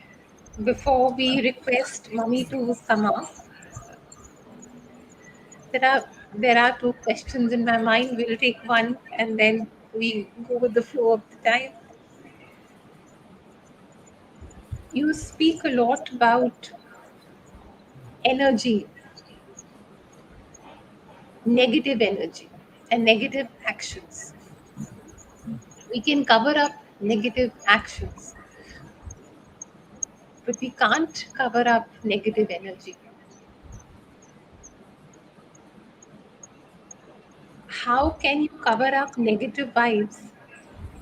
Before we request Mummy to sum up, there are 2 questions in my mind. We'll take one and then we go with the flow of the time. You speak a lot about energy, negative energy, and negative actions. We can cover up negative actions, but we can't cover up negative energy. How can you cover up negative vibes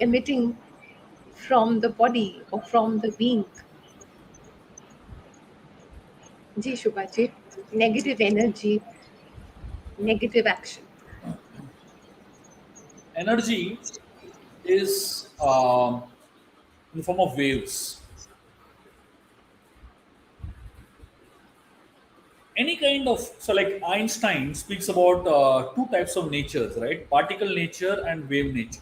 emitting from the body or from the being? Ji Shubha ji, negative energy, negative action. Energy is in the form of waves. Any kind of, so like Einstein speaks about 2 types of natures, right? Particle nature and wave nature.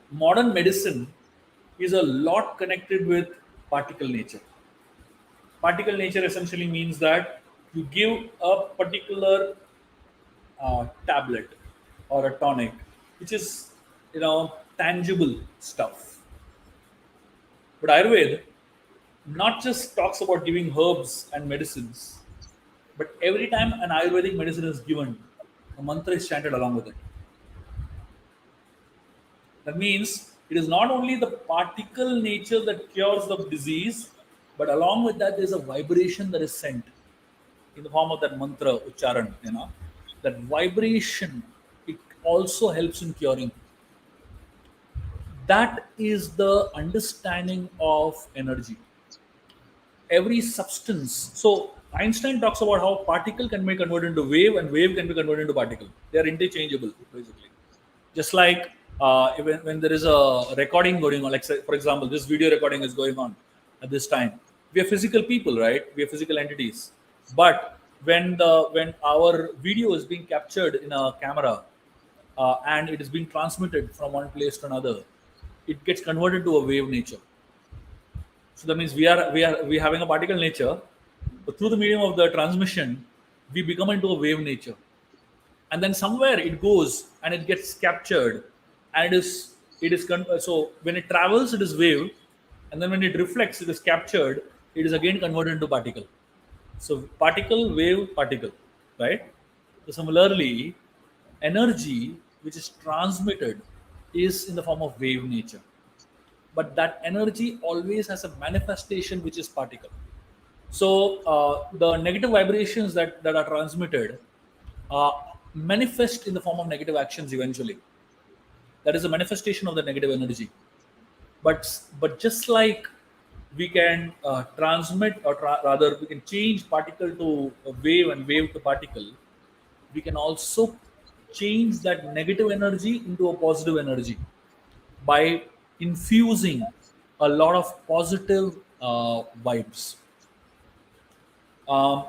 Modern medicine is a lot connected with particle nature. Particle nature essentially means that you give a particular tablet or a tonic, which is tangible stuff. But Ayurveda not just talks about giving herbs and medicines, but every time an Ayurvedic medicine is given, a mantra is chanted along with it. That means it is not only the particle nature that cures the disease, but along with that, there's a vibration that is sent in the form of that mantra, ucharan. That vibration, it also helps in curing. That is the understanding of energy. Every substance. So Einstein talks about how particle can be converted into wave and wave can be converted into particle. They are interchangeable, basically. Just like when there is a recording going on, like say, for example, this video recording is going on at this time. We are physical people, right? We are physical entities. But when our video is being captured in a camera and it is being transmitted from one place to another, it gets converted to a wave nature. So that means we are having a particle nature, but through the medium of the transmission, we become into a wave nature, and then somewhere it goes and it gets captured, and so when it travels, it is wave, and then when it reflects, it is captured. It is again converted into particle. So particle, wave, particle, right? So similarly, energy which is transmitted is in the form of wave nature, but that energy always has a manifestation which is particle. So the negative vibrations that are transmitted uh, manifest in the form of negative actions eventually. That is a manifestation of the negative energy. But just like we can transmit, or rather we can change particle to a wave and wave to particle, we can also change that negative energy into a positive energy by infusing a lot of positive vibes.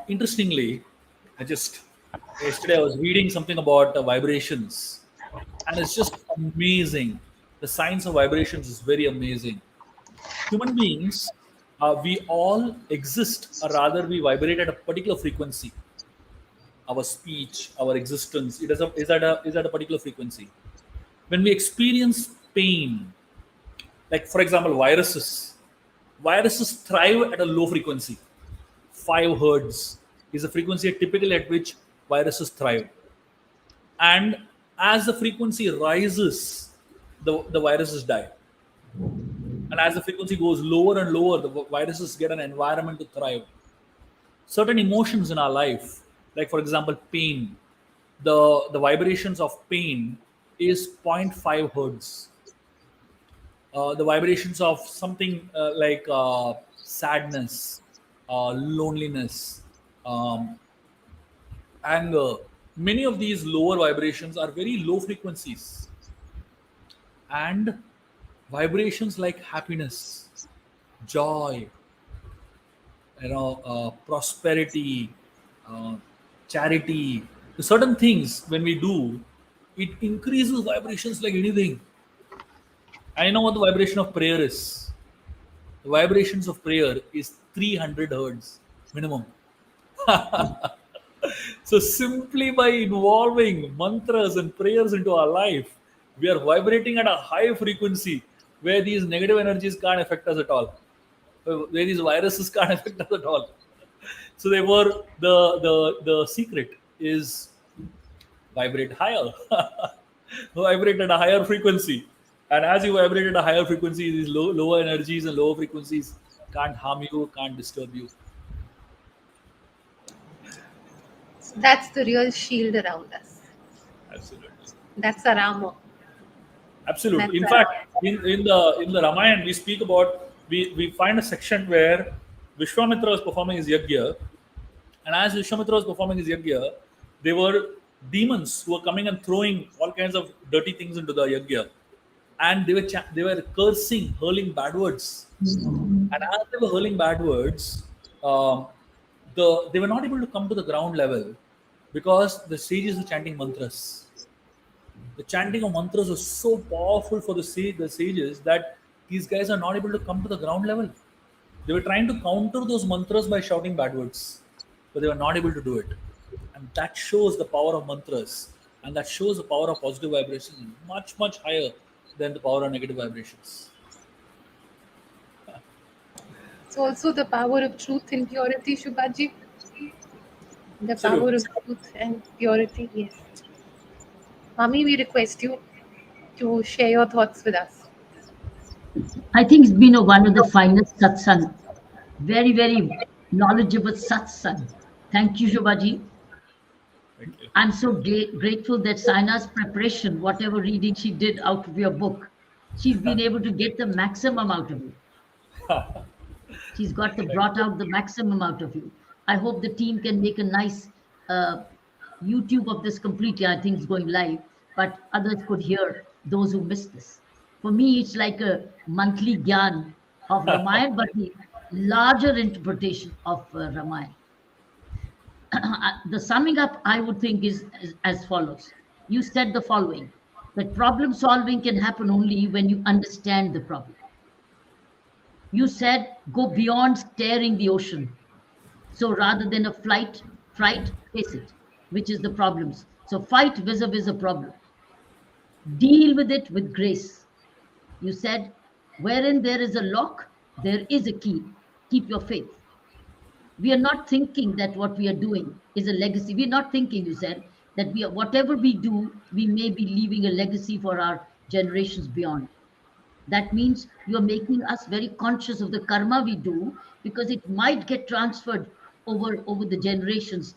Interestingly, I just Yesterday, I was reading something about vibrations, and it's just amazing. The science of vibrations is very amazing. Human beings, we all exist, or rather, we vibrate at a particular frequency. Our speech, our existence, is at a particular frequency. When we experience pain, like for example, viruses thrive at a low frequency. 5 hertz is the frequency typically at which viruses thrive. And as the frequency rises, the viruses die. And as the frequency goes lower and lower, the viruses get an environment to thrive. Certain emotions in our life, like for example, pain, the vibrations of pain is zero point 0.5 hertz. The vibrations of something like sadness, loneliness, um, anger, many of these lower vibrations are very low frequencies. And vibrations like happiness, joy, prosperity, uh, charity, certain things when we do, it increases vibrations like anything. I know what the vibration of prayer is. The vibrations of prayer is 300 hertz minimum. So simply by involving mantras and prayers into our life, we are vibrating at a high frequency where these negative energies can't affect us at all, where these viruses can't affect us at all. So therefore, the secret is vibrate higher, vibrate at a higher frequency, and as you vibrate at a higher frequency, these lower energies and lower frequencies can't harm you, can't disturb you. So that's the real shield around us. Absolutely. That's our armor. Absolutely. That's In our fact, armor. in the Ramayan, we speak about we find a section where Vishwamitra was performing his yajna, and as Vishwamitra was performing his yajna, there were demons who were coming and throwing all kinds of dirty things into the yajna, and they were cursing, hurling bad words. And as they were hurling bad words, um, they were not able to come to the ground level because the sages were chanting mantras. The chanting of mantras was so powerful for the sages that these guys are not able to come to the ground level. They were trying to counter those mantras by shouting bad words, but they were not able to do it. And that shows the power of mantras, and that shows the power of positive vibrations much, much higher than the power of negative vibrations. It's also the power of truth and purity, Shubhaji. The power Absolutely. of truth and purity, yes. Mami, we request you to share your thoughts with us. I think it's been one of the finest satsang. Very, very knowledgeable satsang. Thank you, Shobhaji. Thank you. I'm so grateful that Saina's preparation, whatever reading she did out of your book, she's been able to get the maximum out of you. She's got the brought out the maximum out of you. I hope the team can make a nice uh, YouTube of this completely. I think it's going live, but others could hear those who missed this. For me, it's like a monthly Gyan of Ramayan, but the larger interpretation of Ramayan. The summing up, I would think, is as follows. You said the following, that problem solving can happen only when you understand the problem. You said go beyond staring the ocean. So rather than a fright, face it, which is the problems. So fight vis-a-vis a problem. Deal with it with grace. You said, wherein there is a lock, there is a key. Keep your faith. We are not thinking that what we are doing is a legacy. We're not thinking, you said, that we are, whatever we do, we may be leaving a legacy for our generations beyond. That means you're making us very conscious of the karma we do because it might get transferred over the generations.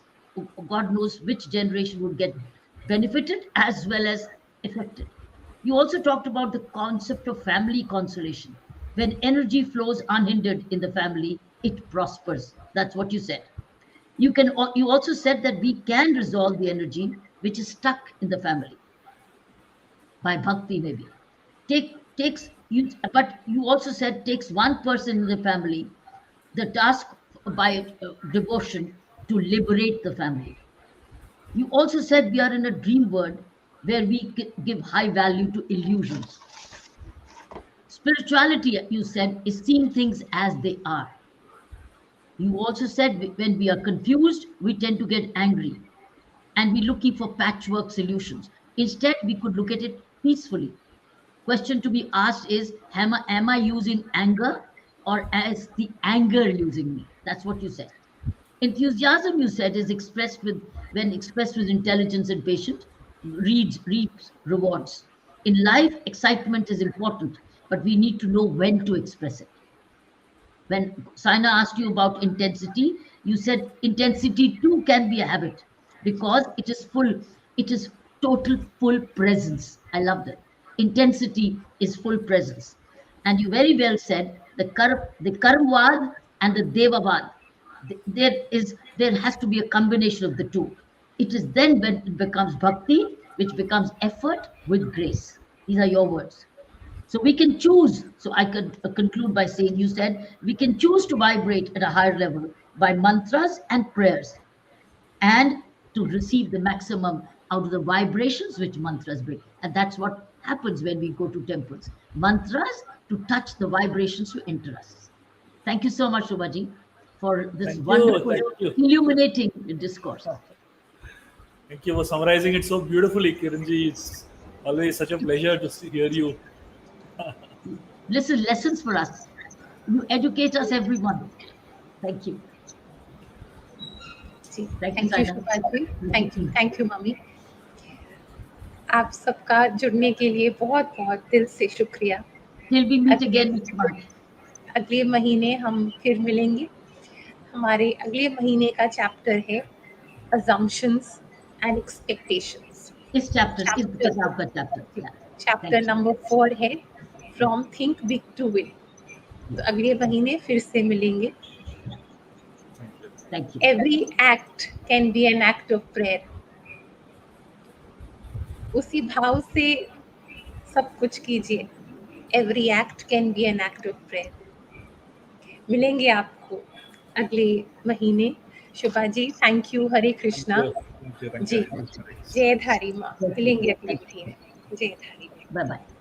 God knows which generation would get benefited as well as affected. You also talked about the concept of family constellation. When energy flows unhindered in the family, it prospers. That's what you said. You also said that we can resolve the energy which is stuck in the family by bhakti maybe. Takes you, but you also said takes one person in the family the task by devotion to liberate the family. You also said we are in a dream world where we give high value to illusions. Spirituality, you said, is seeing things as they are. You also said when we are confused, we tend to get angry and we're looking for patchwork solutions. Instead, we could look at it peacefully. Question to be asked is, am I using anger or is the anger using me? That's what you said. Enthusiasm, you said, is expressed with when expressed with intelligence and patience, reaps rewards. In life, excitement is important, but we need to know when to express it. When Saina asked you about intensity, you said intensity too can be a habit because it is total full presence. I love that. Intensity is full presence. And you very well said the Karmvad and the Devavad. There has to be a combination of the two. It is then when it becomes bhakti, which becomes effort with grace. These are your words. So we can choose. So I could conclude by saying, you said we can choose to vibrate at a higher level by mantras and prayers and to receive the maximum out of the vibrations which mantras bring. And that's what happens when we go to temples. Mantras to touch the vibrations to enter us. Thank you so much, Shubhaji, for this Thank you. wonderful, Thank you. illuminating discourse. Thank you for summarizing it so beautifully, Kiranji. It's always such a pleasure to hear you. Listen, lessons for us. You educate us, everyone. Thank you. Ji Thank you, thank you Saina. Shubha ji, thank you mummy. आप सबका जुड़ने के लिए बहुत बहुत दिल से शुक्रिया। Till we meet again next month. अगले महीने हम फिर मिलेंगे। हमारे अगले महीने का चैप्टर है assumptions and expectations। इस चैप्टर इस किताब का चैप्टर चैप्टर नंबर 4 है from think big to win. तो अगले महीने फिर से मिलेंगे। Thank you. Every act can be an act of prayer। उसी भाव से सब कुछ कीजिए। Every act can be an act of prayer। मिलेंगे आपको अगले महीने। Shubha ji, thank you. Hare Krishna Thank you. जी। जय धारी माँ। मिलेंगे अगले महीने। जय धारी। Bye bye.